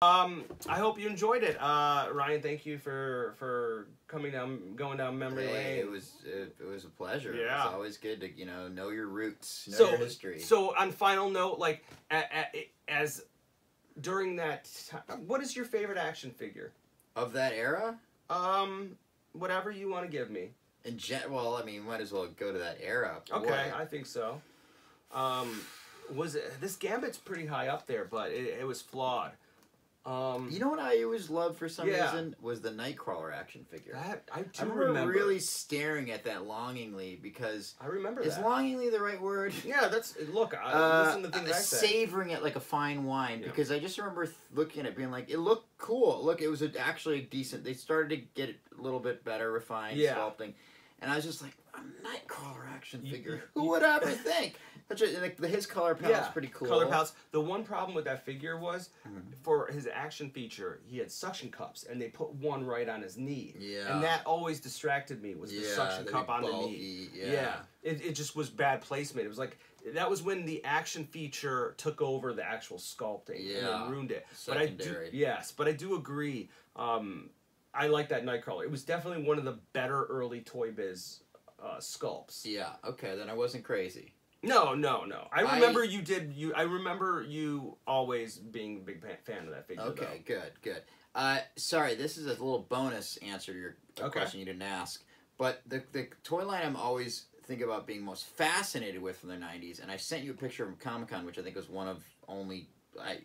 I hope you enjoyed it. Ryan, thank you for going down memory lane. It was a pleasure. Yeah. It's always good to know your roots, know your history. So on final note, like as during that time, what is your favorite action figure of that era? Whatever you want to give me. Well, I mean, might as well go to that era. Okay, I think so. This Gambit's pretty high up there, but it was flawed. You know what I always loved for some reason was the Nightcrawler action figure. I remember really staring at that longingly because I remember is longingly the right word? Yeah, that's look. Listen to the things I say. Savoring it like a fine wine because I just remember looking at it being like it looked cool. Look, it was actually decent. They started to get it a little bit better, refined sculpting, and I was just like, a Nightcrawler action figure. Who would ever think? His color palette's pretty cool. Color palettes. The one problem with that figure was, for his action feature, he had suction cups, and they put one right on his knee. Yeah. And that always distracted me, was the suction cup on the knee. Yeah. It just was bad placement. It was like, that was when the action feature took over the actual sculpting and ruined it. Secondary. But I do agree. I like that Nightcrawler. It was definitely one of the better early Toy Biz sculpts. Yeah, okay, then I wasn't crazy. No. I remember I remember you always being a big fan of that figure. Okay, good. Sorry, this is a little bonus answer to your question you didn't ask. But the toy line I'm always think about being most fascinated with from the 90s, and I sent you a picture from Comic-Con, which I think was one of only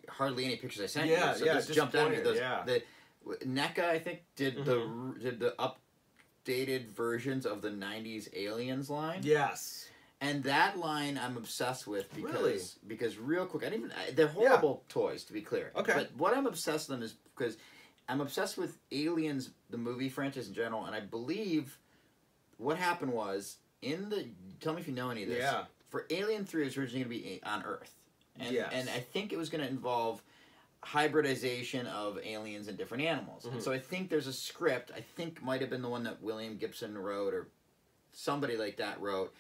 hardly any pictures I sent you. So this jumped out at me. NECA, I think, did the updated versions of the 90s Aliens line. Yes. And that line I'm obsessed with because real quick, they're horrible toys, to be clear. Okay. But what I'm obsessed with them is because I'm obsessed with Aliens, the movie franchise in general, and I believe what happened was tell me if you know any of this. Yeah. For Alien 3, it was originally going to be on Earth. And I think it was going to involve hybridization of aliens and different animals. And so I think there's a script, I think might have been the one that William Gibson wrote or somebody like that wrote,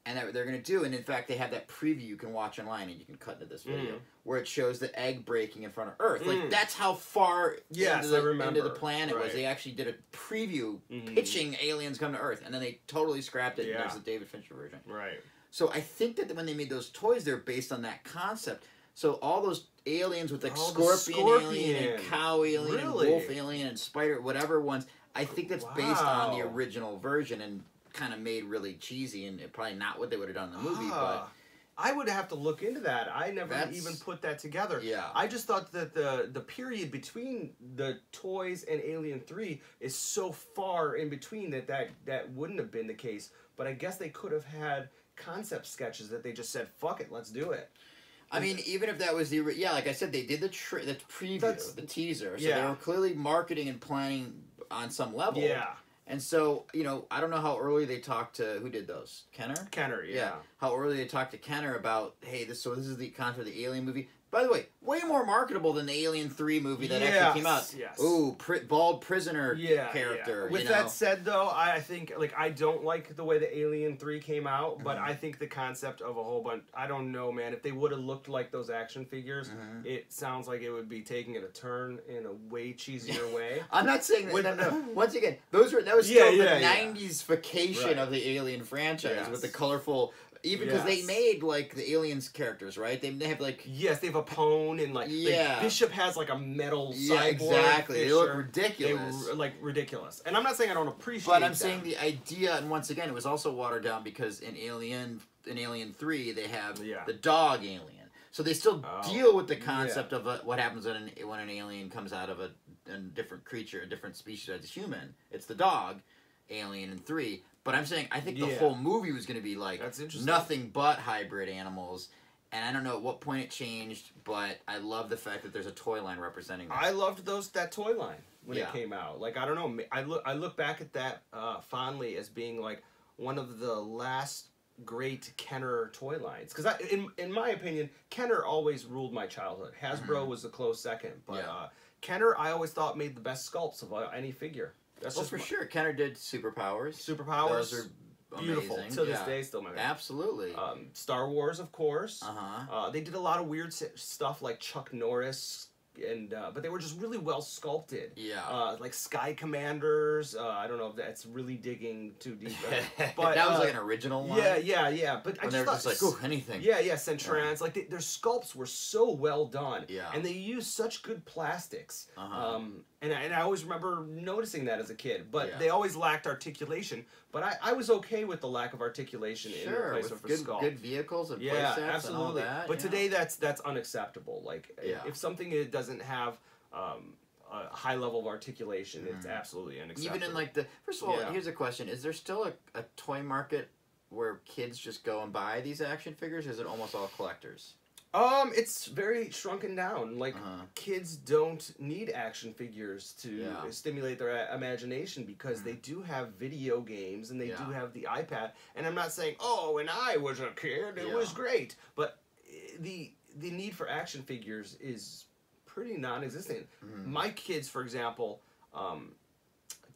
and that they're going to do. And in fact, they have that preview you can watch online, and you can cut into this video, where it shows the egg breaking in front of Earth. Like, that's how far into the planet was. They actually did a preview pitching aliens come to Earth, and then they totally scrapped it, and there's the David Fincher version. Right. So I think that when they made those toys, they're based on that concept. So all those aliens with like scorpion alien and cow alien and wolf alien and spider, whatever ones, I think that's based on the original version and kind of made really cheesy and probably not what they would have done in the movie. But I would have to look into that. I never even put that together. Yeah. I just thought that the period between the toys and Alien 3 is so far in between that wouldn't have been the case. But I guess they could have had concept sketches that they just said, fuck it, let's do it. I mean, even if that was like I said, they did the preview, the teaser, so they were clearly marketing and planning on some level. Yeah. And so, I don't know how early they talked to, who did those? Kenner? Kenner, yeah. How early they talked to Kenner about, hey, this is the concept of the Alien movie. By the way, way more marketable than the Alien 3 movie that actually came out. Yes. Ooh, bald prisoner character. Yeah. With that said, though, I think, I don't like the way the Alien 3 came out, but I think the concept of a whole bunch, I don't know, man. If they would have looked like those action figures, it sounds like it would be taking it a turn in a way cheesier way. I'm not saying that. No. Once again, that was still the 90s vacation of the Alien franchise with the colorful. Even because they made the aliens characters, right? They have yes, they have a pwn and Bishop has a metal cyborg. Exactly. They look ridiculous. They ridiculous. And I'm not saying I don't appreciate. But I'm saying the idea, and once again, it was also watered down because in Alien 3 they have the dog alien, so they still deal with the concept of what happens when an alien comes out of a different creature, a different species as a human. It's the dog alien in 3. But I'm saying, I think the whole movie was going to be nothing but hybrid animals. And I don't know at what point it changed, but I love the fact that there's a toy line representing that. I loved that toy line when it came out. I don't know. I look back at that fondly as being one of the last great Kenner toy lines. Because in my opinion, Kenner always ruled my childhood. Hasbro was a close second. But Kenner, I always thought, made the best sculpts of any figure. That's just for sure. Kenner did Superpowers. Those are beautiful. To this day, still my favorite. Absolutely. Star Wars, of course. They did a lot of weird stuff like Chuck Norris but they were just really well sculpted. Yeah. Like Sky Commanders. I don't know if that's really digging too deep. But that was like an original one. Yeah. But I just thought just like, ooh, anything. Yeah, Centrans. Like their sculpts were so well done. Yeah. And they used such good plastics. And I always remember noticing that as a kid. But they always lacked articulation. But I was okay with the lack of articulation in replacement for sculpt. Good vehicles and play sets absolutely. and all that. But today that's unacceptable. Like if something doesn't have a high level of articulation, it's absolutely unacceptable. Even in like first of all, here's a question: is there still a toy market where kids just go and buy these action figures? Or is it almost all collectors? It's very shrunken down. Like kids don't need action figures to stimulate their imagination because they do have video games and they do have the iPad. And I'm not saying, oh, when I was a kid, it was great, but the need for action figures is pretty non-existent. My kids, for example, I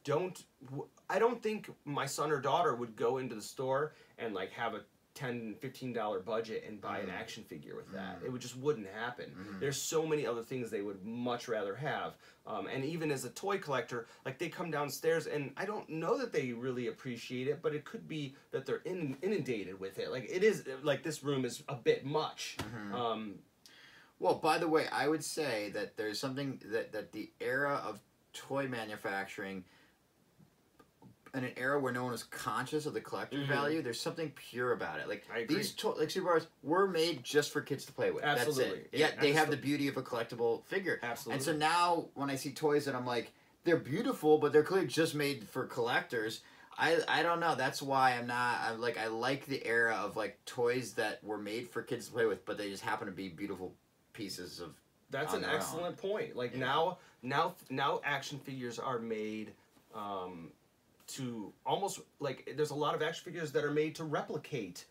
don't think my son or daughter would go into the store and like have a $10, $15 budget and buy an action figure with that. It just wouldn't happen. There's so many other things they would much rather have. And even as a toy collector, like they come downstairs and I don't know that they really appreciate it, but it could be that they're inundated with it. Like it is, like this room is a bit much. Well, by the way, I would say that there's something that the era of toy manufacturing, in an era where no one was conscious of the collector's value, there's something pure about it. Like these like superpowers were made just for kids to play with. Absolutely. That's it. Yet they have the beauty of a collectible figure. Absolutely. And so now when I see toys that I'm like, they're beautiful, but they're clearly just made for collectors. I don't know. That's why I like the era of like toys that were made for kids to play with, but they just happen to be beautiful pieces of. That's an excellent point. Like now action figures are made to almost like there's a lot of action figures that are made to replicate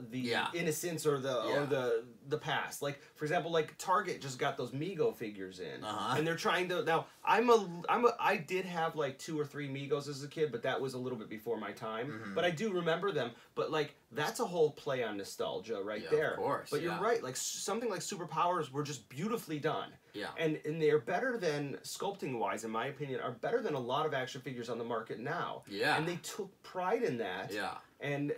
the innocence or the past. Like for example, like Target just got those Mego figures in, and they're trying to now. I did have like 2 or 3 Megos as a kid, but that was a little bit before my time. But I do remember them. But like that's a whole play on nostalgia right there. Of course. But you're right. Like something like Superpowers were just beautifully done. Yeah. And they're better than, sculpting wise, in my opinion, are better than a lot of action figures on the market now. Yeah. And they took pride in that. Yeah. And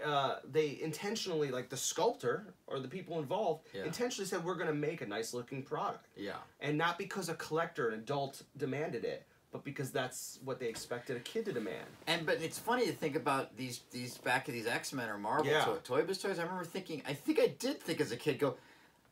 they intentionally, like the sculptor or the people involved, intentionally said, we're going to make a nice looking product. Yeah. And not because a collector, an adult, demanded it, but because that's what they expected a kid to demand. But it's funny to think about these back to these X-Men or Marvel Toy Biz toys. I remember thinking, I did think as a kid, go,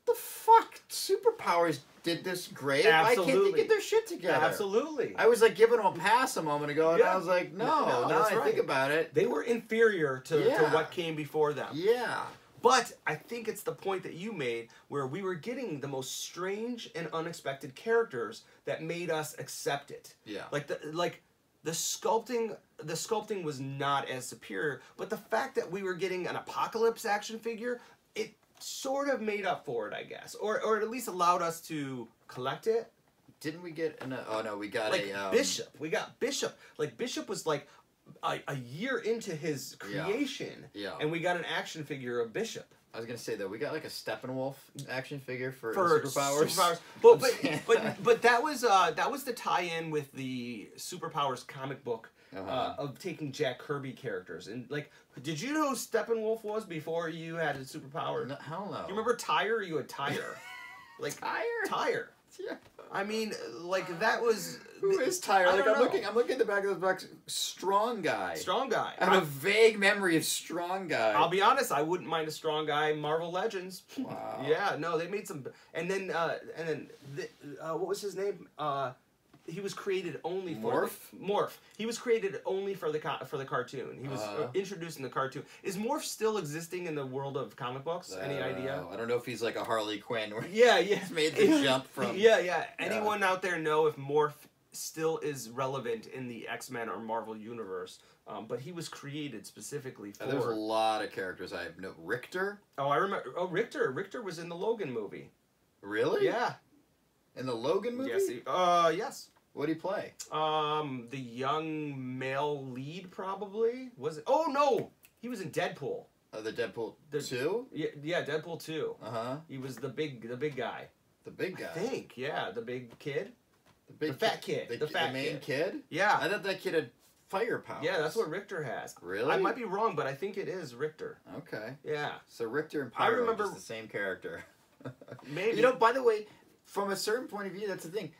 the fuck, Superpowers did this great. Absolutely. Why can't they get their shit together? Absolutely. I was like giving them a pass a moment ago, and I was like, no, now I think about it. They were inferior to what came before them. Yeah. But I think it's the point that you made where we were getting the most strange and unexpected characters that made us accept it. Yeah. The sculpting was not as superior, but the fact that we were getting an Apocalypse action figure, it sort of made up for it, I guess, or at least allowed us to collect it. Didn't we get we got like Bishop. We got Bishop. Like Bishop was like a year into his creation, and we got an action figure of Bishop. I was gonna say though, we got like a Steppenwolf action figure for Superpowers. But that was the tie-in with the Superpowers comic book. Of taking Jack Kirby characters. And, like, did you know who Steppenwolf was before you had his superpower? No, hell no. You remember Tyre? You had Tyre. Like, Tyre. Yeah. I mean, like, that was... Who is Tyre? Like, I'm looking at the back of the box. Strong Guy. Strong Guy. I have a vague memory of Strong Guy. I'll be honest, I wouldn't mind a Strong Guy Marvel Legends. Wow. Yeah, no, they made some... And then what was his name? He was created only for Morph. He was created only for the cartoon. He was introduced in the cartoon. Is Morph still existing in the world of comic books? Any idea? I don't know if he's like a Harley Quinn. Where he's made the jump from. Anyone out there know if Morph still is relevant in the X-Men or Marvel universe? But he was created specifically for. There's a lot of characters I have. Richter. Oh, I remember. Oh, Richter. Richter was in the Logan movie. Really? Yeah. In the Logan movie? Yes. Yes. What did he play? The young male lead, probably. Was it? Oh, no! He was in Deadpool. The Deadpool 2? Yeah, Deadpool 2. Uh-huh. He was the big guy. The big guy. I think, yeah, the big kid. The fat kid. The main kid? Yeah. I thought that kid had fire powers. Yeah, that's what Richter has. Really? I might be wrong, but I think it is Richter. Okay. Yeah. So Richter and Pyro are just the same character. Maybe. You know, by the way, from a certain point of view, that's the thing.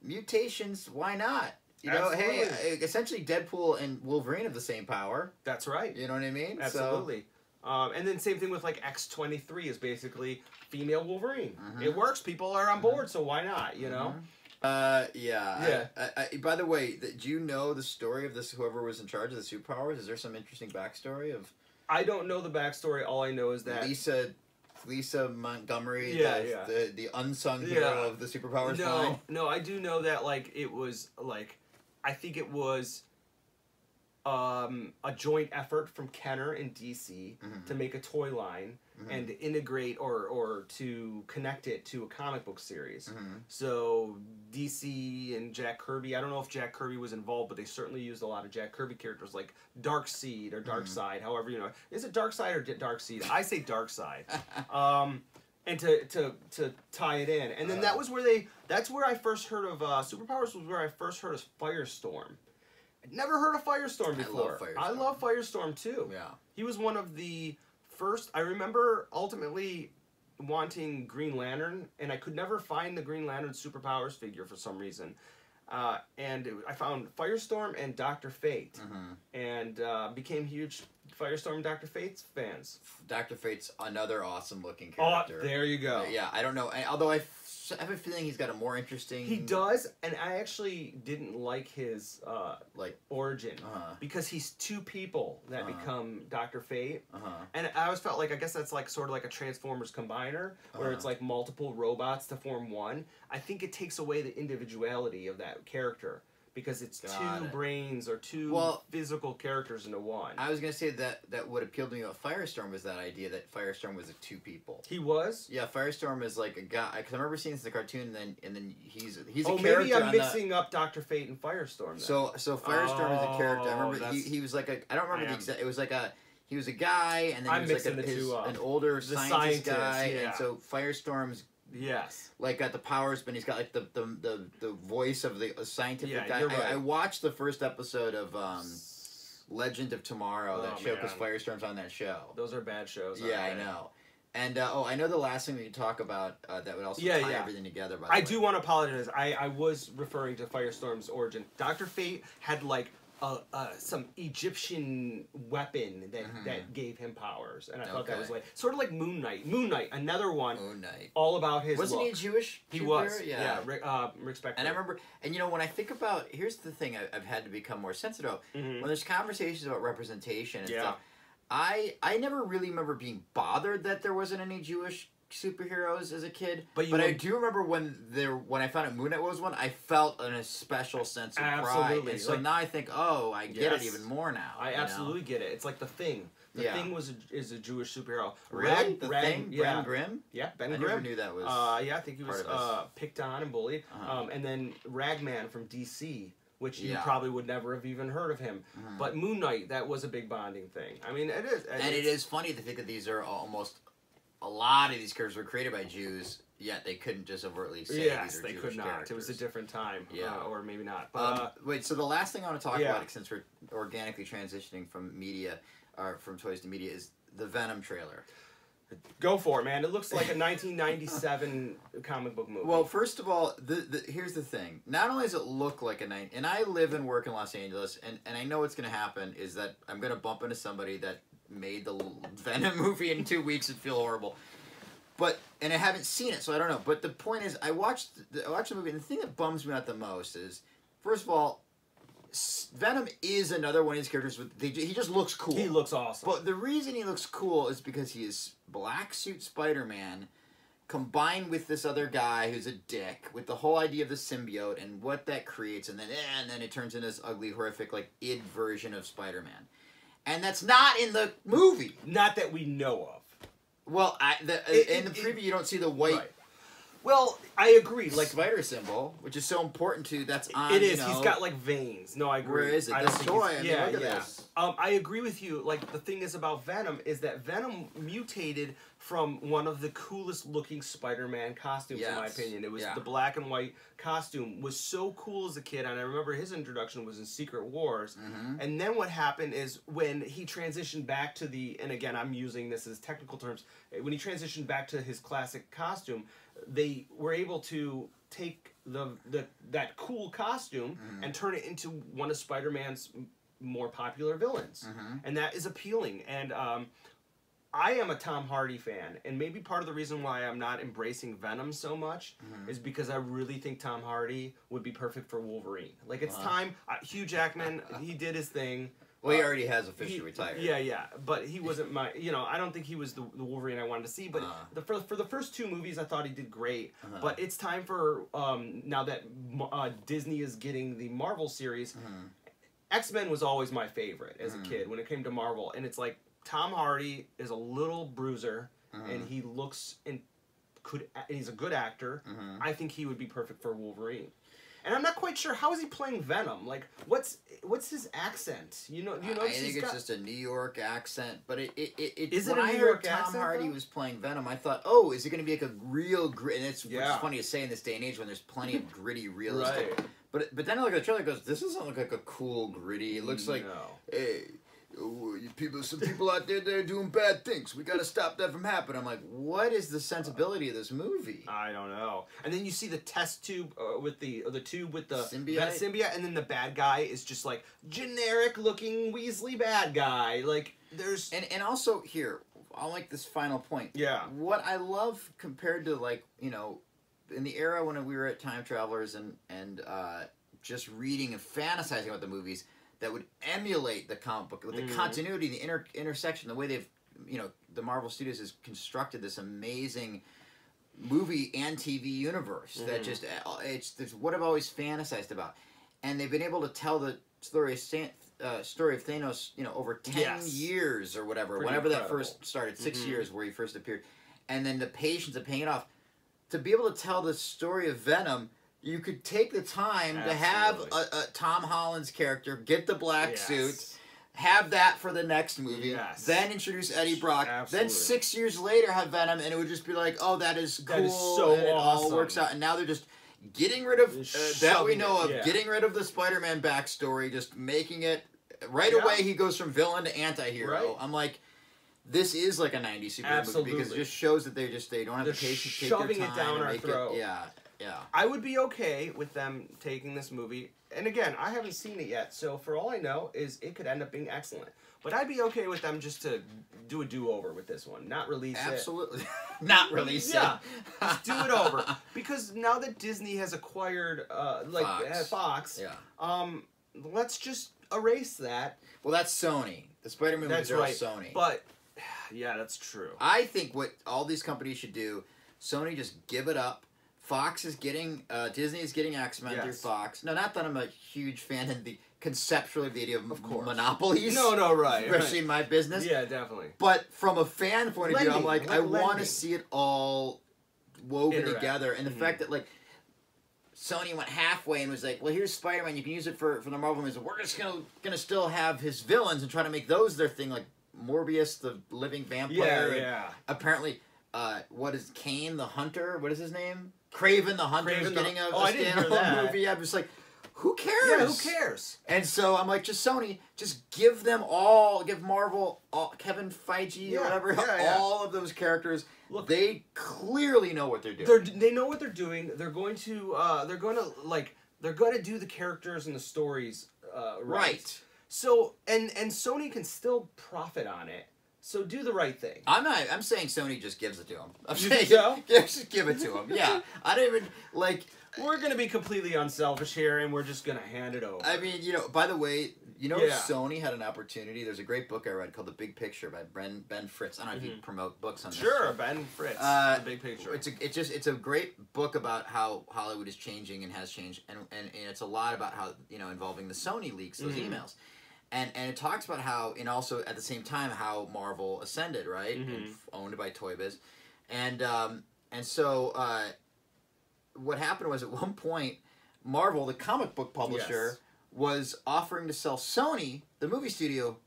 Mutations, why not? You know, Absolutely. hey, essentially Deadpool and Wolverine have the same power. That's right. You know what I mean? Absolutely. And then same thing with like X-23 is basically female Wolverine. It works. People are on board, so why not? You know. Yeah. By the way, do you know the story of this? Whoever was in charge of the superpowers? Is there some interesting backstory of? I don't know the backstory. All I know is that Lisa Montgomery, the unsung hero of the superpowers line. No, I do know that like it was like I think it was a joint effort from Kenner and DC to make a toy line and integrate or to connect it to a comic book series. So DC and Jack Kirby, I don't know if Jack Kirby was involved, but they certainly used a lot of Jack Kirby characters like Darkseid or Darkseid, however, you know. Is it Darkseid or Darkseid? I say Darkseid. And to tie it in. And then that's where I first heard of superpowers, was where I first heard of Firestorm. I'd never heard of Firestorm before. I love Firestorm too. Yeah. He was one of the first. I remember ultimately wanting Green Lantern, and I could never find the Green Lantern superpowers figure for some reason. And I found Firestorm and Dr. Fate, and became huge Firestorm and Dr. Fate fans. Dr. Fate's another awesome looking character. Oh, there you go. Yeah, I don't know. Although I have a feeling he's got a more interesting... He does, and I actually didn't like his origin because he's two people that become Dr. Fate. And I always felt like, I guess that's like sort of like a Transformers combiner, where it's like multiple robots to form one. I think it takes away the individuality of that character, because it's two brains or two physical characters into one. I was going to say that what appealed to me about Firestorm was that idea that Firestorm was two people. He was? Yeah, Firestorm is like a guy, because I remember seeing this in the cartoon, and then he's a character. Oh, maybe I'm mixing up Dr. Fate and Firestorm then. So Firestorm is a character. I remember he was like I don't remember the exact, it was like he was a guy, and then he was like an older scientist guy, and so Firestorm's like got the powers, but he's got like the voice of the scientific guy. You're right. I watched the first episode of Legend of Tomorrow, that show, because Firestorm's on that show. Those are bad shows. Yeah, I know. And I know the last thing we could talk about that would also tie everything together. By the way, I do want to apologize. I was referring to Firestorm's origin. Dr. Fate had like some Egyptian weapon that gave him powers, and I thought that was like sort of like Moon Knight. Moon Knight, another one. Moon Knight, all about his. Wasn't he Jewish? He was. Yeah. Rick Spector. And I remember, and you know, when I think about, here's the thing I've had to become more sensitive of. When there's conversations about representation and stuff, I never really remember being bothered that there wasn't any Jewish superheroes as a kid, but I do remember when I found out Moon Knight was one, I felt a special sense of pride. And so now I think, I get it even more now. I absolutely get it. It's like The Thing. The Thing is a Jewish superhero. Really? The Thing? Ben Grimm? Yeah, Ben Grimm. I never knew that was. I think he was picked on and bullied. And then Ragman from DC, which you probably would never have even heard of him. But Moon Knight, that was a big bonding thing. I mean, it is. And it is funny to think that these are almost. A lot of these characters were created by Jews, yet they couldn't just overtly say these are they Jewish could not. characters. It was a different time, or maybe not. But wait, so the last thing I want to talk about, since we're organically transitioning from media, or from toys to media, is the Venom trailer. Go for it, man. It looks like a 1997 comic book movie. Well, first of all, here's the thing. Not only does it look like and I live and work in Los Angeles, and I know what's going to happen is that I'm going to bump into somebody that made the Venom movie in 2 weeks and feel horrible. And I haven't seen it, so I don't know. But the point is, I watched the movie, and the thing that bums me out the most is, first of all, Venom is another one of these characters. He just looks cool. He looks awesome. But the reason he looks cool is because he is black suit Spider-Man, combined with this other guy who's a dick, with the whole idea of the symbiote and what that creates, and then it turns into this ugly, horrific, like id version of Spider-Man. And that's not in the movie. Not that we know of. Well, in the preview, you don't see the white Well, I agree. Like spider symbol, which is so important to that's on. It is. He's got like veins. No, I agree. Where is it? I This toy. I mean, look at this. I agree with you. Like the thing is about Venom is that Venom mutated from one of the coolest looking Spider-Man costumes, in my opinion. It was the black and white costume was so cool as a kid, and I remember his introduction was in Secret Wars. And then what happened is when he transitioned back to and again I'm using this as technical terms, when he transitioned back to his classic costume, they were able to take that cool costume and turn it into one of Spider-Man's more popular villains, and that is appealing. And I am a Tom Hardy fan, and maybe part of the reason why I'm not embracing Venom so much is because I really think Tom Hardy would be perfect for Wolverine. Like it's time. Hugh Jackman, he did his thing. Well, he already has officially retired. Yeah, but he wasn't my. I don't think he was the Wolverine I wanted to see. But for the first two movies, I thought he did great. But it's time for now that Disney is getting the Marvel series. X-Men was always my favorite as a kid when it came to Marvel, and it's like Tom Hardy is a little bruiser, and he looks and he's a good actor. I think he would be perfect for Wolverine. And I'm not quite sure how is he playing Venom. Like, what's his accent? You know, I think it's just a New York accent. But is when it a I New heard York Tom accent, Hardy though? was playing Venom, I thought, oh, is it going to be like a real grit? And it's funny to say in this day and age when there's plenty of gritty, realistic. Right. But then I look at the trailer, and goes, this doesn't look like a cool gritty. It looks like, hey. Some people out there, they're doing bad things. We got to stop that from happening. I'm like, what is the sensibility of this movie? I don't know. And then you see the test tube with the tube with the symbiote, and then the bad guy is just like generic looking Weasley bad guy. Like there's and also here, I'll make this final point. Yeah. What I love compared to like in the era when we were at Time Travelers and just reading and fantasizing about the movies. That would emulate the comic book with the continuity, the intersection, the way they've, the Marvel Studios has constructed this amazing movie and TV universe that just it's what I've always fantasized about, and they've been able to tell the story of Thanos, over 10 years or whatever, whenever that first started, 6 years where he first appeared, and then the patience of paying it off, to be able to tell the story of Venom. You could take the time to have a Tom Holland's character, get the black suit, have that for the next movie, then introduce Eddie Brock, then 6 years later have Venom, and it would just be like, oh, that is cool, that is so and it awesome. all works out. And now they're just getting rid of, that we know of, getting rid of the Spider-Man backstory, just making it, right away he goes from villain to anti-hero. Right. I'm like... This is like a 90s superhero movie because it just shows that they don't have the patience to take their time. Shoving it down our throat. Yeah. I would be okay with them taking this movie, and again, I haven't seen it yet, so for all I know, is it could end up being excellent. But I'd be okay with them just to do a do-over with this one, not release it. Absolutely. Not release it. Yeah, just do it over. Because now that Disney has acquired, Fox, let's just erase that. Well, that's Sony. The Spider-Man movies are Sony. But, yeah, that's true. I think what all these companies should do, Sony just give it up. Fox is getting, Disney is getting X-Men through Fox. No, not that I'm a huge fan of the conceptually of the idea of monopolies. No, right. Especially in my business. Yeah, definitely. But from a fan point of view, I'm like, I want to see it all woven together. And the fact that, like, Sony went halfway and was like, well, here's Spider-Man, you can use it for the Marvel movies. We're just gonna still have his villains and try to make those their thing, like Morbius, the living vampire. Yeah. Apparently, what is Kane the Hunter? What is his name? Craven the Hunter is getting a standalone movie. I'm just like, who cares? Yeah, who cares? And so I'm like, just Sony, just give Marvel, Kevin Feige or whatever, all of those characters. Look, they clearly know what they're doing. They know what they're doing. They're going to do the characters and the stories right. So and Sony can still profit on it. So do the right thing. I'm saying Sony just gives it to him. I'm saying so? Just give it to him. Yeah. I don't even like. We're gonna be completely unselfish here, and we're just gonna hand it over. I mean, by the way, Sony had an opportunity. There's a great book I read called The Big Picture by Ben Fritz. I don't know if you promote books on this. Sure, Ben Fritz. The Big Picture. It's a great book about how Hollywood is changing and has changed, and it's a lot about how involving the Sony leaks, those emails. And it talks about how, and also at the same time, how Marvel ascended, right? And owned by Toy Biz. And so what happened was at one point, Marvel, the comic book publisher, was offering to sell Sony, the movie studio,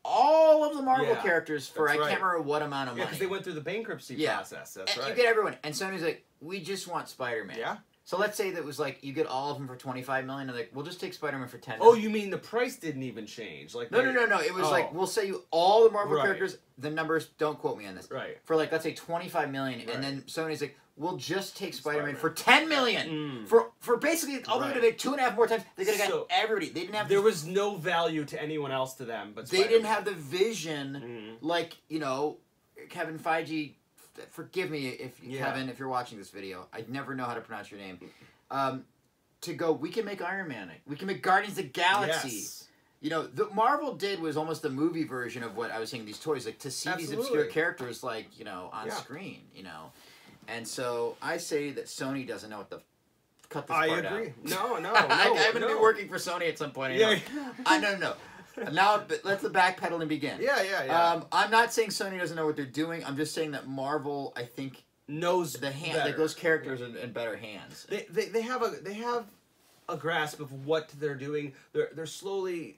all of the Marvel characters for I can't remember what amount of money. Yeah, because they went through the bankruptcy process. That's right. You get everyone, and Sony's like, we just want Spider-Man. Yeah. So let's say that was like you get all of them for $25 million, and like we'll just take Spider-Man for $10 million. Oh, you mean the price didn't even change? Like no. It was like we'll say you all the Marvel characters. The numbers, don't quote me on this. Right. For like let's say $25 million, and then Sony's like, we'll just take Spider-Man for $10 million for basically all they're gonna make 2.5 more times. They're gonna get everybody. They didn't have. There was no value to anyone else to them, but they didn't have the vision like Kevin Feige. Forgive me if Kevin, if you're watching this video, I never know how to pronounce your name. To go, we can make Iron Man. We can make Guardians of the Galaxy. Yes. The Marvel did was almost the movie version of what I was saying. These toys, like to see these obscure characters, like on screen. And so I say that Sony doesn't know what the cut this part out. I agree. No. I'm gonna be working for Sony at some point. No. Now, let's the backpedaling begin. Yeah. I'm not saying Sony doesn't know what they're doing. I'm just saying that Marvel, I think, knows like those characters in better hands. They have a grasp of what they're doing. They're slowly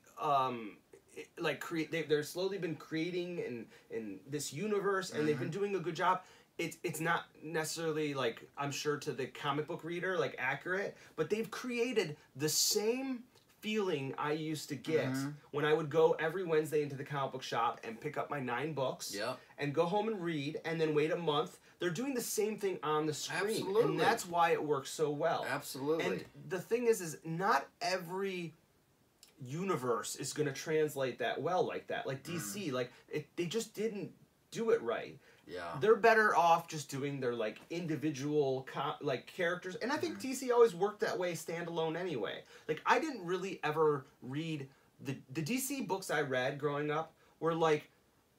they're slowly been creating in this universe, and they've been doing a good job. It's not necessarily like I'm sure to the comic book reader like accurate, but they've created the same feeling I used to get when I would go every Wednesday into the comic book shop and pick up my 9 books and go home and read and then wait a month. They're doing the same thing on the screen. Absolutely. And that's why it works so well. Absolutely. And the thing is not every universe is going to translate that well like that. Like DC, they just didn't do it right. Yeah. They're better off just doing their individual characters, and I think DC always worked that way standalone anyway. Like I didn't really ever read the DC books I read growing up were like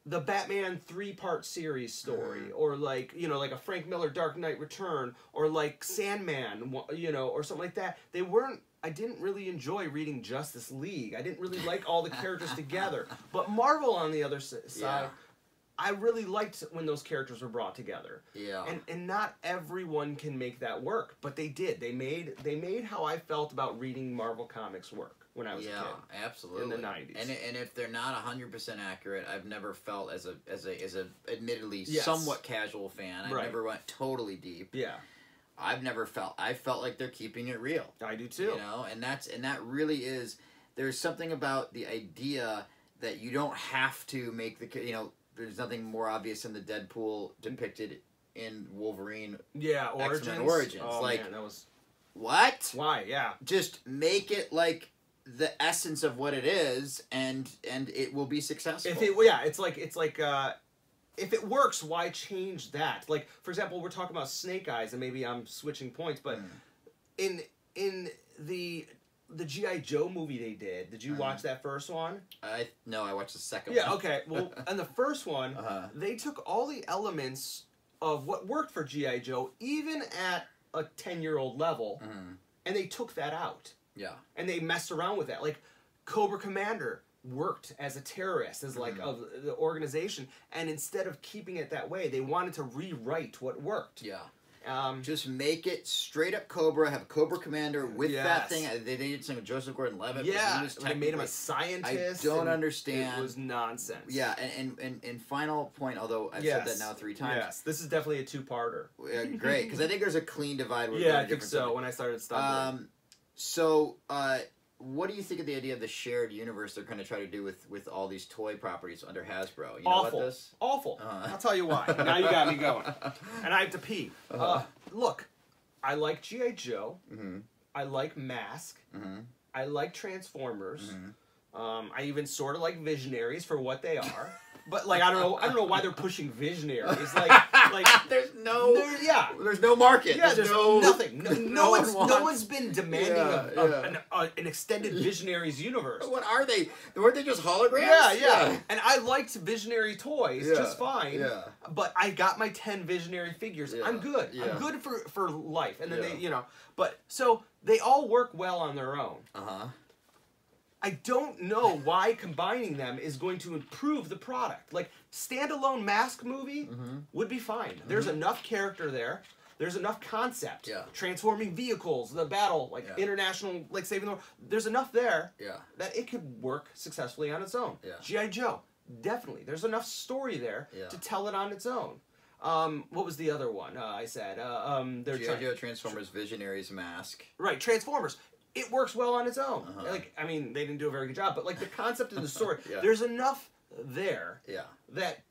the Batman 3-part series story, or like a Frank Miller Dark Knight Return, or like Sandman, or something like that. They weren't. I didn't really enjoy reading Justice League. I didn't really like all the characters together. But Marvel on the other side. I really liked when those characters were brought together. Yeah. And not everyone can make that work, but they did. They made how I felt about reading Marvel comics work when I was a kid. Yeah, absolutely. In the 90s. And if they're not 100% accurate, I've never felt as a admittedly somewhat casual fan. I never went totally deep. Yeah. I felt like they're keeping it real. I do too. And that really is, there's something about the idea that you don't have to make the there's nothing more obvious than the Deadpool depicted in Wolverine. Yeah, Origins. Oh, like, man, that was... What? Why? Yeah. Just make it like the essence of what it is, and it will be successful. It's like if it works, why change that? Like, for example, we're talking about Snake Eyes, and maybe I'm switching points, but in the G.I. Joe movie they did you watch that first one? No, I watched the second one. Yeah, okay. Well, in the first one, they took all the elements of what worked for G.I. Joe, even at a 10-year-old level, and they took that out. Yeah. And they messed around with that. Like, Cobra Commander worked as a terrorist, as of the organization, and instead of keeping it that way, they wanted to rewrite what worked. Yeah. Just make it straight up Cobra. Have Cobra Commander with that thing. They did something with Joseph Gordon-Levitt. Yeah, they made him a scientist. I don't understand. It was nonsense. Yeah, and final point. Although I've said that now 3 times. Yes, this is definitely a 2-parter. Great, because I think there's a clean divide. Yeah, I think so. When I started stumbling. What do you think of the idea of the shared universe they're going to try to do with all these toy properties under Hasbro? You know Awful. about this? Awful. I'll tell you why. Now you got me going. And I have to pee. Look, I like G.I. Joe. I like Mask. I like Transformers. I even sort of like Visionaries for what they are. But I don't know why they're pushing Visionaries. There's no market. Yeah, there's nothing. No one's been demanding an extended Visionaries universe. What are they? Weren't they just holograms? Yeah. And I liked Visionary toys just fine. Yeah. But I got my 10 Visionary figures. Yeah. I'm good. Yeah. I'm good for life. And then but so they all work well on their own. I don't know why combining them is going to improve the product. Like, standalone Mask movie would be fine. There's enough character there. There's enough concept. Yeah. Transforming vehicles, the battle, like international, like saving the world. There's enough there. Yeah. That it could work successfully on its own. Yeah. G.I. Joe, definitely. There's enough story there to tell it on its own. What was the other one? I said G.I. Joe, Transformers, Visionaries, Mask. Right, Transformers. It works well on its own. Like, I mean, they didn't do a very good job, but like the concept of the story, there's enough there that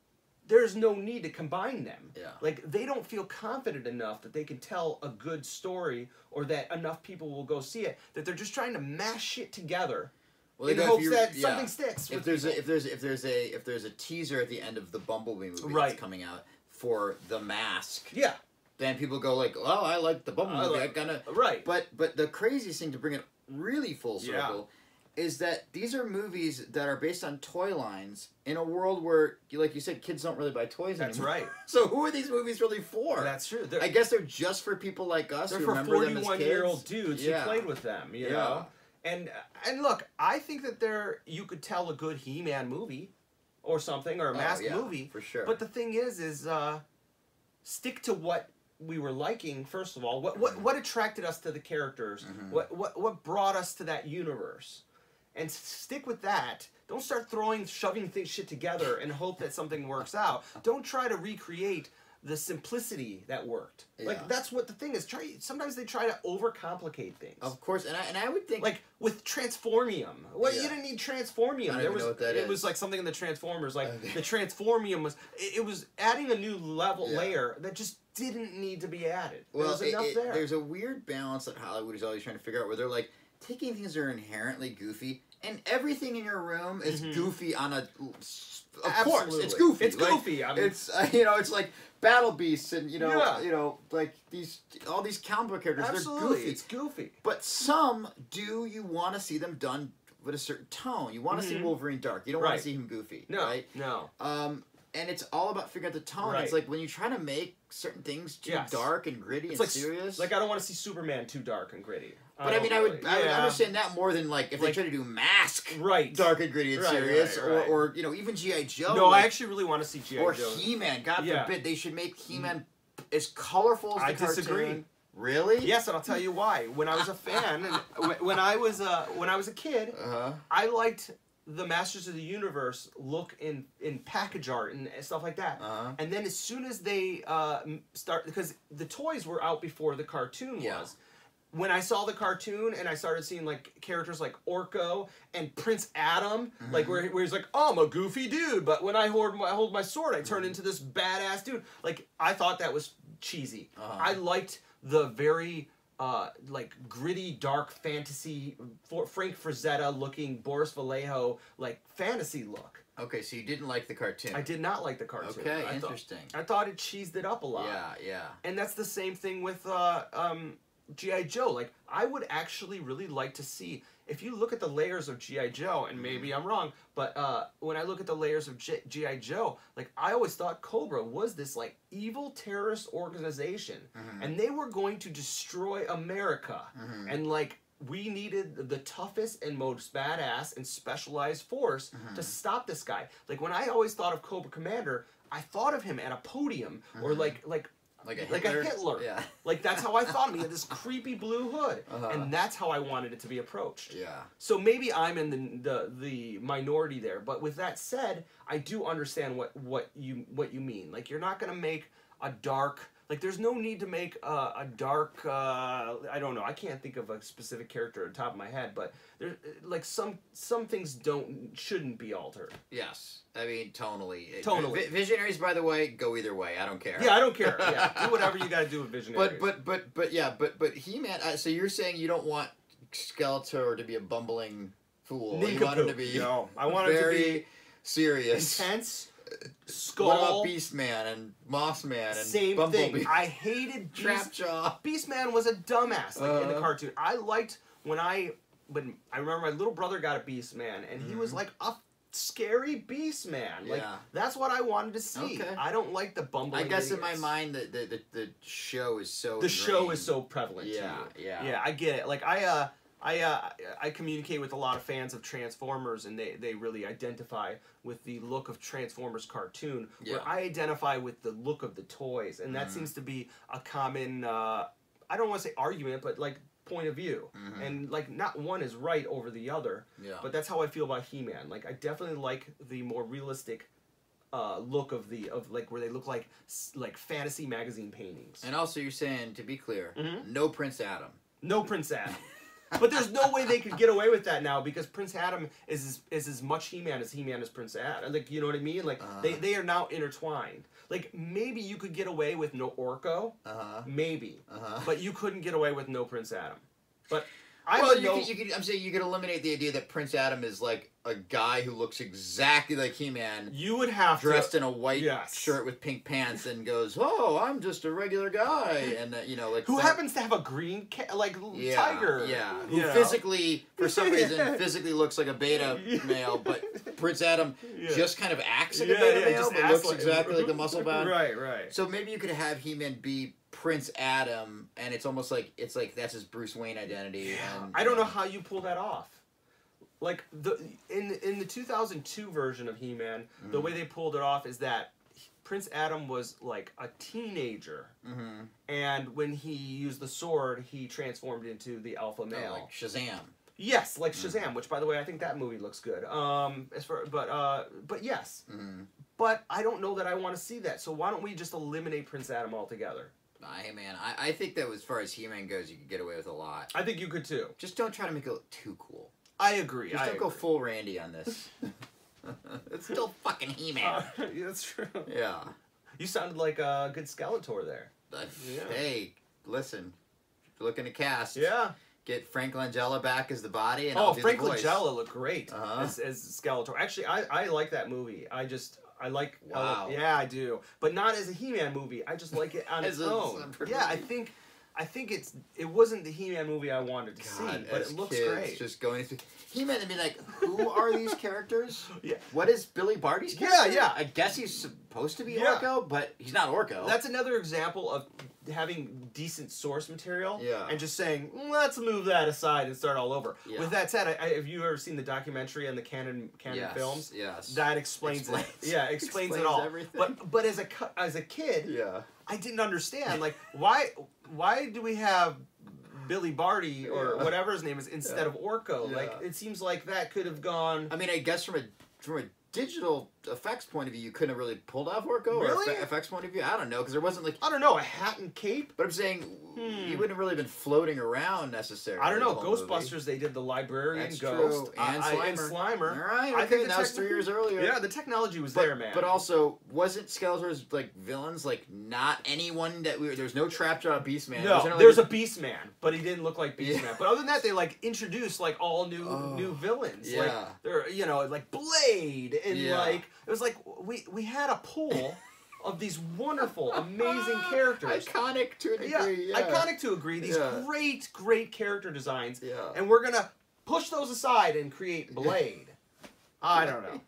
there's no need to combine them. Yeah. Like, they don't feel confident enough that they can tell a good story or that enough people will go see it, that they're just trying to mash shit together in hopes that something sticks. If there's a teaser at the end of the Bumblebee movie that's coming out for The Mask. Yeah. Then people go like, "Oh, I like the Bumblebee movie. I'm gonna." Right. But the craziest thing, to bring it really full circle, is that these are movies that are based on toy lines in a world where, like you said, kids don't really buy toys anymore. That's right. So who are these movies really for? That's true. I guess they're just for people like us who remember them as kids. They're for 41-year-old dudes who played with them, you know? And look, I think that you could tell a good He-Man movie or something, or a Mask movie. For sure. But the thing is stick to what we were liking, first of all. What attracted us to the characters? What brought us to that universe? And stick with that. Don't start shoving shit together and hope that something works out. Don't try to recreate the simplicity that worked. Like, that's what the thing is. Sometimes they try to overcomplicate things. Of course, and I would think, like with Transformium. Well, you didn't need Transformium. I don't even know what that is. It was like something in the Transformers. Like the Transformium was adding a new layer that just didn't need to be added. Well, there was enough there. There's a weird balance that Hollywood is always trying to figure out, where they're like taking things that are inherently goofy, and everything in your room is goofy on a. Of course, it's goofy. It's goofy. I mean, it's it's like Battle Beasts and like all these comic book characters. Absolutely, they're goofy. It's goofy. But some you want to see them done with a certain tone. You want to see Wolverine dark. You don't want to see him goofy. No, right? No. And it's all about figuring out the tone. Right. It's like when you try to make certain things too dark and gritty and serious. Like, I don't want to see Superman too dark and gritty. But I mean, I would understand that more than like if they try to do Mask, dark and gritty and serious, or even G.I. Joe. No, I actually really want to see G.I. Joe. Or He-Man. God forbid they should make He-Man as colorful as the cartoon. I disagree. Really? Yes, and I'll tell you why. When I was a fan, and when I was a kid, I liked the Masters of the Universe look in package art and stuff like that. And then as soon as they because the toys were out before the cartoon was. When I saw the cartoon and I started seeing like characters like Orko and Prince Adam, like where he's like, "Oh, I'm a goofy dude, but when I hold my sword, I turn into this badass dude." Like, I thought that was cheesy. I liked the very like gritty, dark fantasy, Frank Frazetta looking Boris Vallejo like fantasy look. Okay, so you didn't like the cartoon. I did not like the cartoon. Okay, interesting. I thought it cheesed it up a lot. Yeah. And that's the same thing with G.I. Joe. Like, I would actually really like to see, if you look at the layers of G.I. Joe, and maybe I'm wrong, but when I look at the layers of G.I. Joe, like, I always thought Cobra was this, like, evil terrorist organization, and they were going to destroy America, and, like, we needed the toughest and most badass and specialized force to stop this guy. Like, when I always thought of Cobra Commander, I thought of him at a podium, or like a Hitler. Yeah. Like, that's how I thought of him. He had this creepy blue hood. And that's how I wanted it to be approached. Yeah. So maybe I'm in the minority there. But with that said, I do understand what you mean. Like, you're not going to make a dark... Like, there's no need to make a dark... I don't know. I can't think of a specific character on top of my head. But there, like, some things shouldn't be altered. Yes. I mean, tonally. Totally. Visionaries, by the way, go either way. I don't care. Yeah, I don't care. Yeah, do whatever you got to do with Visionaries. But He-Man. So you're saying you don't want Skeletor to be a bumbling fool? You want him to be I want him to be serious, intense. Skull. What about Beastman and Mossman and Same Bumblebee? thing. I hated Trapjaw. Beastman was a dumbass in the cartoon. I liked when I remember my little brother got a Beastman and he was like a scary Beastman. Like, that's what I wanted to see. Okay. I don't like the bumbling. I guess idiots. In my mind the show is so show is so prevalent. Yeah. I get it. Like, I I communicate with a lot of fans of Transformers, and they really identify with the look of Transformers cartoon, where I identify with the look of the toys, and that seems to be a common, I don't want to say argument, but like point of view, and like not one is right over the other, but that's how I feel about He-Man. Like I definitely like the more realistic look of like where they look like fantasy magazine paintings. And also, you're saying, to be clear, no Prince Adam. No Prince Adam. But there's no way they could get away with that now, because Prince Adam is as much He-Man as He-Man is Prince Adam. Like, you know what I mean? Like they are now intertwined. Like maybe you could get away with no Orko, maybe, but you couldn't get away with no Prince Adam. But I'm saying you could eliminate the idea that Prince Adam is like a guy who looks exactly like He-Man. You would have dressed in a white shirt with pink pants and goes, "Oh, I'm just a regular guy," and like who happens to have a green tiger. Yeah, who physically, for some reason, physically looks like a beta male, but Prince Adam just kind of acts like a beta male, but looks exactly like the muscle bound. Right. So maybe you could have He-Man be Prince Adam, and it's almost like that's his Bruce Wayne identity. Yeah. And, I don't know how you pull that off. Like in the 2002 version of He-Man, the way they pulled it off is that Prince Adam was like a teenager, and when he used the sword, he transformed into the alpha male, like Shazam. Yes, like Shazam. Which, by the way, I think that movie looks good. But yes, but I don't know that I want to see that. So why don't we just eliminate Prince Adam altogether? Hey man, I think that as far as He-Man goes, you could get away with a lot. I think you could too. Just don't try to make it look too cool. I agree. Just don't go full Randy on this. It's still fucking He-Man. That's true. Yeah. You sounded like a good Skeletor there. Hey, listen. If you're looking to cast, get Frank Langella back as the body, and Frank Langella looked great as Skeletor. Actually, I like that movie. I like. Wow. Yeah, I do, but not as a He-Man movie. I just like it on its own. Yeah, I think it wasn't the He-Man movie I wanted to see, but it looks great. Just going through He-Man and be like, who are these characters? Yeah. What is Billy Barty's character? Yeah. I guess he's supposed to be Orko, but he's not Orko. That's another example of having decent source material and just saying, let's move that aside and start all over. Yeah. With that said, have you ever seen the documentary on the Canon films? Yes. That explains it. Yeah, explains it all. Everything. But as a kid, I didn't understand. Like, why do we have Billy Barty or whatever his name is instead of Orko? Like, it seems like that could have gone. I mean, I guess from a digital effects point of view, you couldn't have really pulled off Orko. Really? Or effects point of view, I don't know, because there wasn't like a hat and cape. But I'm saying he wouldn't have really been floating around necessarily. I don't know. Ghostbusters, they did the librarian ghost and Slimer. All right, I think that was 3 years earlier. Yeah, the technology was there, man. But also, wasn't Skeletor's like villains like not anyone that there was no Trapjaw Beastman? No, there's a Beastman, but he didn't look like Beastman. But other than that, they like introduced like all new villains. Yeah, like, they're like Blade and like it was like we had a pool of these wonderful, amazing characters. Iconic to a degree. Yeah. Iconic to a degree. These great character designs. Yeah. And we're gonna push those aside and create Blade. I don't know.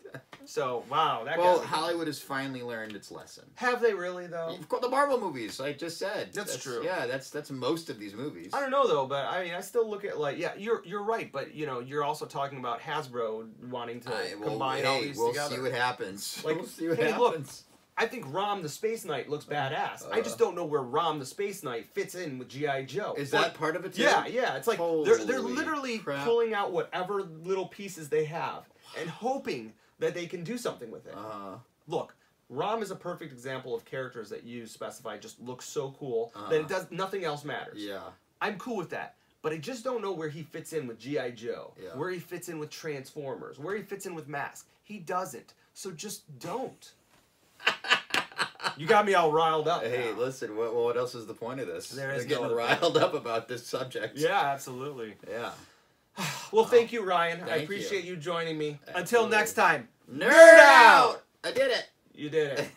So wow, Hollywood has finally learned its lesson. Have they really though? The Marvel movies, I just said. That's true. Yeah, that's most of these movies. I don't know though, but I mean, I still look at you're right, but you're also talking about Hasbro wanting to combine all these together. We'll see what happens. Like, we'll see what happens. Look, I think Rom the Space Knight looks badass. I just don't know where Rom the Space Knight fits in with G.I. Joe. Is that part of it too? Yeah. It's like they're literally pulling out whatever little pieces they have and hoping that they can do something with it. Look, Rom is a perfect example of characters that you specify just look so cool that nothing else matters. Yeah. I'm cool with that. But I just don't know where he fits in with G.I. Joe, where he fits in with Transformers, where he fits in with Mask. He doesn't. So just don't. You got me all riled up. Hey, listen, what else is the point of this? There is getting riled up about this subject. Yeah, absolutely. Yeah. Well, thank you, Ryan. I appreciate you joining me. Absolutely. Until next time, Nerd out! I did it. You did it.